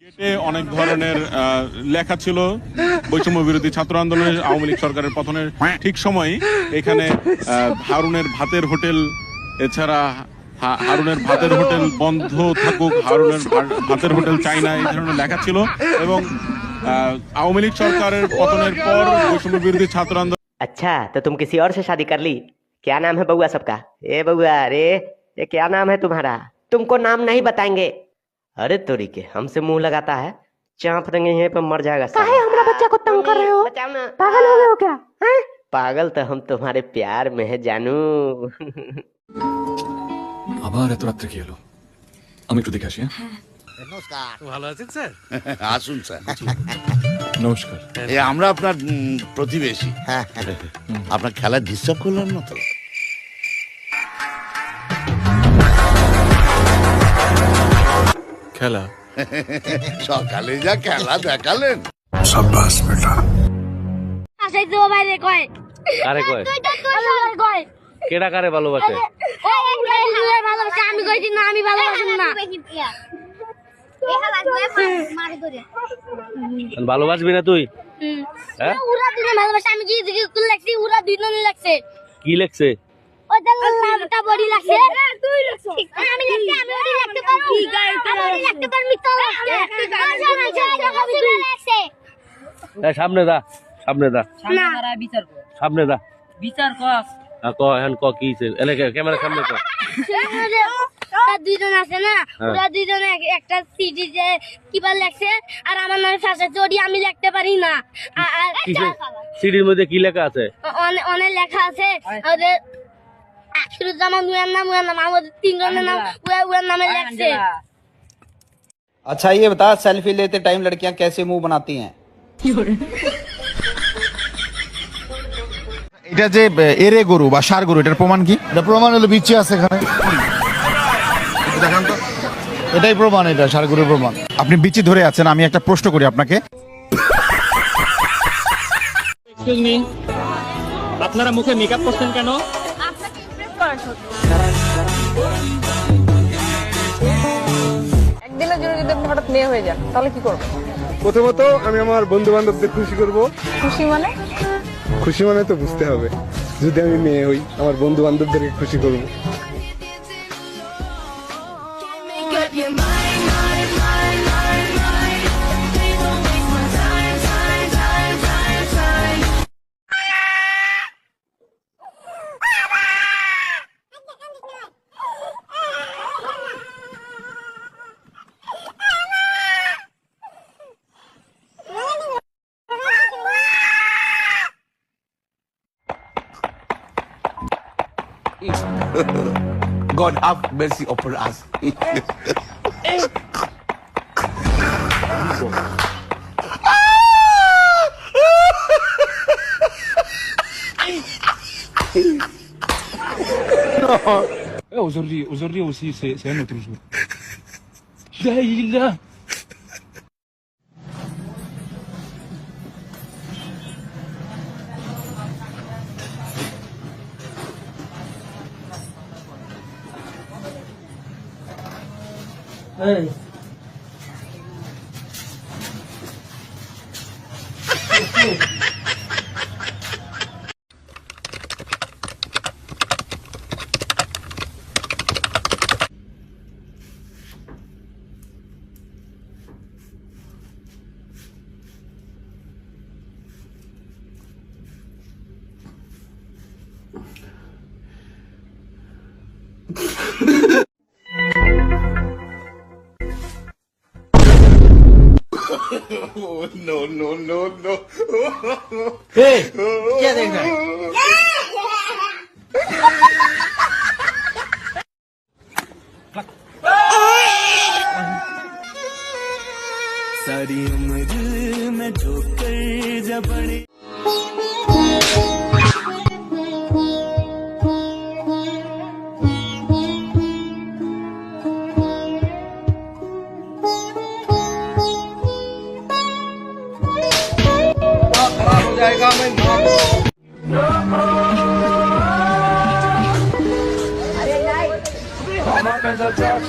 গেটে অনেক ধরনের লেখা ছিল বৈষম্য বিরোধী ছাত্র আন্দোলনের আওয়ামী লীগ সরকারের পতনের ঠিক সময় এখানে হারুনের ভাতের হোটেল, এছাড়া হারুনের ভাতের হোটেল বন্ধ থাকুক, হারুনের ভাতের হোটেল চাই না, এই ধরনের লেখা ছিল। এবং আওয়ামী লীগ সরকারের পতনের পর বৈষম্য বিরোধী ছাত্র আন্দোलन। अच्छा तो तुम किसी और से शादी कर ली? क्या नाम है बउआ सबका? ए बउआ, अरे ये क्या नाम है तुम्हारा? तुमको नाम नहीं बताएंगे। अरे तोरी के हमसे मुंह लगाता है, चांप देंगे यहीं पे मर जाएगा। काहे हमरा बच्चा को तंग कर रहे हो? बचाओ ना। पागल हो गए हो क्या? हैं? पागल तो हम तुम्हारे प्यार में है जानू। আবার এত রাত্রে কি এলো? আমি একটু দেখে আসি। নমস্কার। ভালো আছেন স্যার? আসুন স্যার। নমস্কার। আমরা আপনার প্রতিবেশী। আপনার খেলা ডিস্টার্ব করলাম না তো? খেলা? সকালে যা খেলা দেখালেন। সাব্বাস বেটা। আসাই তো বাইরে কয়। কারে কয়? তুই তো তুই কয়। কেডা কারে ভালোবাসে? ওই ভালোবাসে, আমি কইছি না আমি ভালোবাসি না। ভালোবাসবি না তুই? হ্যাঁ? ওরা দুজন ভালোবাসে, আমি কি জিজ্ঞেস লাগছি, ওরা দুজন লাগছে। কি লেখছে? ওদের নামটা বড়ি লাগছে। তুই লাগছিস। আমি লিখতে, আমি বড়ি লিখতে পারবো। আমি বড়ি লিখতে পারবি তো। লাগছে। এই সামনে দা, সামনে দা, না বিচার কর, সামনে দা। বিচার কর। ক এখন ক কি হইছে? এনে ক্যামেরা সামনে ক। দুইজন আছে না, ওরা দুইজনে একটা সিডি যে কিবা লেখছে, আর আমার নামে ফাঁসা চড়ি আমি লিখতে পারি না। সিডির মধ্যে কি লেখা আছে? অনেক লেখা আছে। ওদের আখিরুজ্জামান উয়ার নাম, আমাদের তিনজনের নাম উয়ার নামে লেখছে। अच्छा ये बता, सेल्फी लेते टाइम लड़कियां कैसे मुंह बनाती हैं? এটা যে এরে গরু বা ষাঁড় গরু, এটার প্রমাণ কি? এটা প্রমাণ হলো বিচি আছে এখানে, দেখান তো। এটাই প্রমাণ, এটা ষাঁড় গরুর প্রমাণ। আপনি বিচি ধরে আছেন। আমি একটা প্রশ্ন করি আপনাকে। এক্সকিউজ মি, আপনারা মুখে মেকআপ করছেন কেন? আপনাকে ইমপ্রেস করার জন্য। একদিনের জন্য যদি আপনি হঠাৎ মেয়ে হয়ে যান তাহলে কি করবেন? প্রথমত আমি আমার বন্ধু বান্ধবদের খুশি করব। খুশি মানে? খুশি মানে তো বুঝতে হবে। যদি আমি মেয়ে হই, আমার বন্ধু বান্ধবদেরকে খুশি করব। God have mercy upon us. Aujourd'hui aussi, c'est un autre jour. Daïla. No, no, no, no. Hey, क्या देख रहा है? सारी उम्र में ठोकर जब बड़ी जाएगा मैं I'm up in the drop,